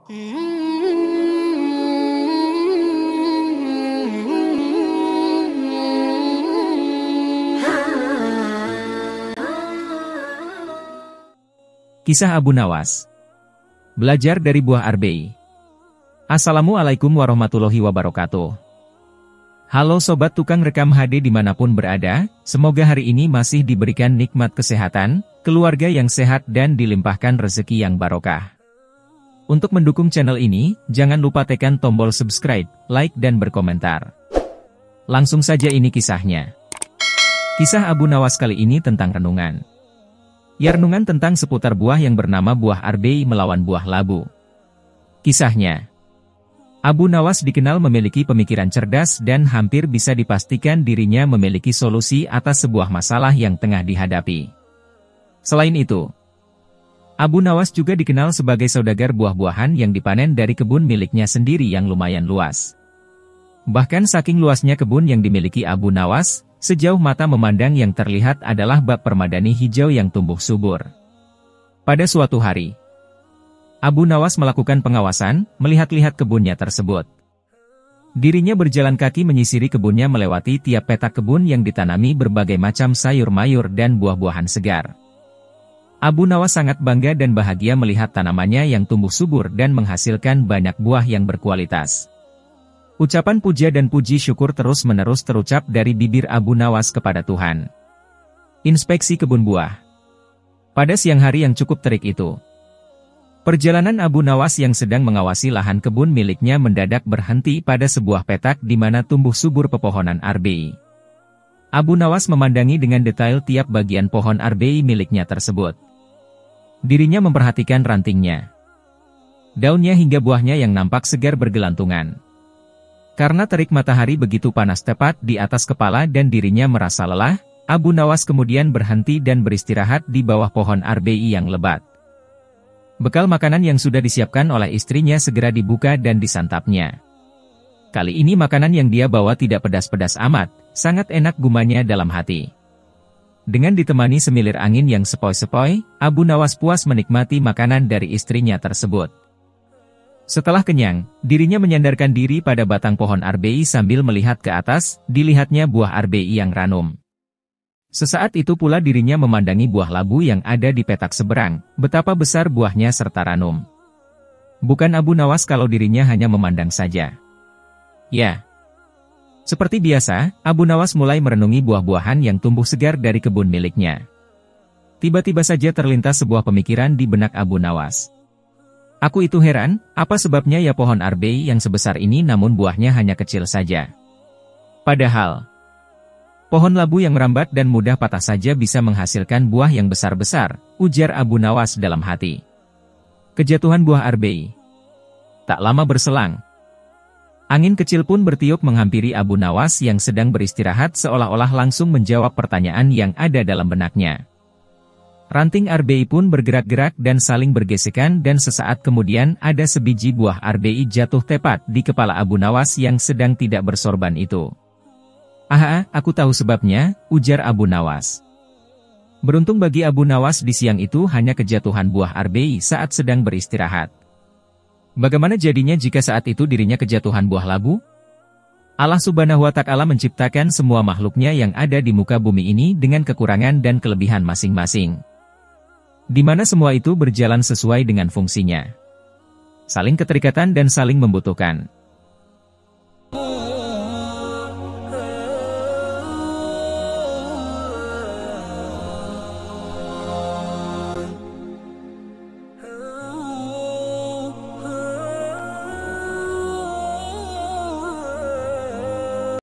Kisah Abu Nawas. Belajar dari buah arbei. Assalamualaikum warahmatullahi wabarakatuh. Halo sobat tukang rekam HD dimanapun berada, semoga hari ini masih diberikan nikmat kesehatan, keluarga yang sehat dan dilimpahkan rezeki yang barokah. Untuk mendukung channel ini, jangan lupa tekan tombol subscribe, like dan berkomentar. Langsung saja ini kisahnya. Kisah Abu Nawas kali ini tentang renungan. Ya, renungan tentang seputar buah yang bernama buah arbei melawan buah labu. Kisahnya. Abu Nawas dikenal memiliki pemikiran cerdas dan hampir bisa dipastikan dirinya memiliki solusi atas sebuah masalah yang tengah dihadapi. Selain itu, Abu Nawas juga dikenal sebagai saudagar buah-buahan yang dipanen dari kebun miliknya sendiri yang lumayan luas. Bahkan saking luasnya kebun yang dimiliki Abu Nawas, sejauh mata memandang yang terlihat adalah bak permadani hijau yang tumbuh subur. Pada suatu hari, Abu Nawas melakukan pengawasan, melihat-lihat kebunnya tersebut. Dirinya berjalan kaki menyisiri kebunnya melewati tiap petak kebun yang ditanami berbagai macam sayur-mayur dan buah-buahan segar. Abu Nawas sangat bangga dan bahagia melihat tanamannya yang tumbuh subur dan menghasilkan banyak buah yang berkualitas. Ucapan puja dan puji syukur terus-menerus terucap dari bibir Abu Nawas kepada Tuhan. Inspeksi kebun buah. Pada siang hari yang cukup terik itu, perjalanan Abu Nawas yang sedang mengawasi lahan kebun miliknya mendadak berhenti pada sebuah petak di mana tumbuh subur pepohonan arbei. Abu Nawas memandangi dengan detail tiap bagian pohon arbei miliknya tersebut. Dirinya memperhatikan rantingnya, daunnya hingga buahnya yang nampak segar bergelantungan. Karena terik matahari begitu panas tepat di atas kepala dan dirinya merasa lelah, Abu Nawas kemudian berhenti dan beristirahat di bawah pohon arbei yang lebat. Bekal makanan yang sudah disiapkan oleh istrinya segera dibuka dan disantapnya. Kali ini makanan yang dia bawa tidak pedas-pedas amat, sangat enak gumanya dalam hati. Dengan ditemani semilir angin yang sepoi-sepoi, Abu Nawas puas menikmati makanan dari istrinya tersebut. Setelah kenyang, dirinya menyandarkan diri pada batang pohon arbei sambil melihat ke atas, dilihatnya buah arbei yang ranum. Sesaat itu pula dirinya memandangi buah labu yang ada di petak seberang, betapa besar buahnya serta ranum. Bukan Abu Nawas kalau dirinya hanya memandang saja. Ya. Seperti biasa, Abu Nawas mulai merenungi buah-buahan yang tumbuh segar dari kebun miliknya. Tiba-tiba saja terlintas sebuah pemikiran di benak Abu Nawas. Aku itu heran, apa sebabnya ya pohon arbei yang sebesar ini namun buahnya hanya kecil saja. Padahal, pohon labu yang merambat dan mudah patah saja bisa menghasilkan buah yang besar-besar, ujar Abu Nawas dalam hati. Kejatuhan buah arbei. Tak lama berselang, angin kecil pun bertiup menghampiri Abu Nawas yang sedang beristirahat seolah-olah langsung menjawab pertanyaan yang ada dalam benaknya. Ranting arbei pun bergerak-gerak dan saling bergesekan dan sesaat kemudian ada sebiji buah arbei jatuh tepat di kepala Abu Nawas yang sedang tidak bersorban itu. Ah, aku tahu sebabnya, ujar Abu Nawas. Beruntung bagi Abu Nawas di siang itu hanya kejatuhan buah arbei saat sedang beristirahat. Bagaimana jadinya jika saat itu dirinya kejatuhan buah labu? Allah Subhanahu wa Ta'ala menciptakan semua makhluknya yang ada di muka bumi ini dengan kekurangan dan kelebihan masing-masing, di mana semua itu berjalan sesuai dengan fungsinya. Saling keterikatan dan saling membutuhkan.